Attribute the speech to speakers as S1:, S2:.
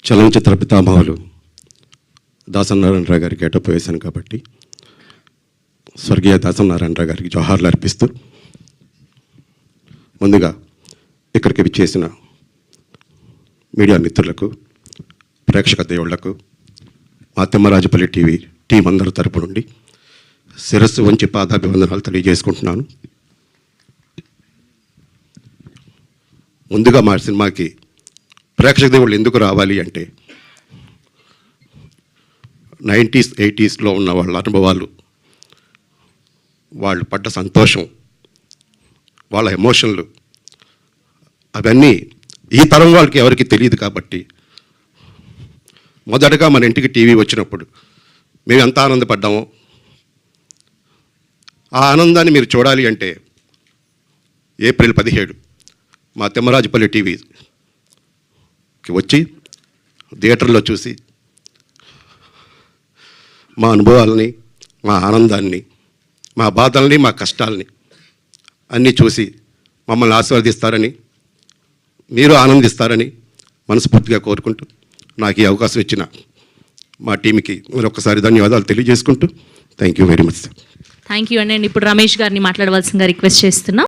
S1: చలనచిత్ర పితామహులు దాసనారాయణరావు గారికి గెటప్ వేశాను కాబట్టి స్వర్గీయ దాసనారాయణరావు గారికి జోహార్లు అర్పిస్తూ ముందుగా ఇక్కడికి విచ్చేసిన మీడియా మిత్రులకు, ప్రేక్షక దేవుళ్లకు, మా తిమ్మరాజపల్లి టీవీ టీం అందరి తరపు నుండి శిరస్సు వంచి పాదాభివందనాలు తెలియజేసుకుంటున్నాను. ముందుగా మా సినిమాకి ప్రేక్షక దేవుళ్ళు ఎందుకు రావాలి అంటే 90s, 80sలో ఉన్న వాళ్ళ అనుభవాలు, వాళ్ళు పడ్డ సంతోషం, వాళ్ళ ఎమోషన్లు అవన్నీ ఈ తరం వాళ్ళకి ఎవరికి తెలియదు. కాబట్టి మొదటగా మన ఇంటికి టీవీ వచ్చినప్పుడు మేము ఎంత ఆనందపడ్డామో ఆ ఆనందాన్ని మీరు చూడాలి అంటే ఏప్రిల్ 17 మా తిమ్మరాజపల్లి టీవీకి వచ్చి థియేటర్లో చూసి మా అనుభవాలని, మా ఆనందాన్ని, మా బాధల్ని, మా కష్టాలని అన్నీ చూసి మమ్మల్ని ఆశీర్వదిస్తారని, మీరు ఆనందిస్తారని మనస్ఫూర్తిగా కోరుకుంటూ నాకు ఈ అవకాశం ఇచ్చిన మా టీంకి మరొకసారి ధన్యవాదాలు తెలియజేసుకుంటూ thank you very much.
S2: Thank you అండి. ఇప్పుడు రమేష్ గారిని మాట్లాడవలసిందిగా రిక్వెస్ట్ చేస్తున్నాం.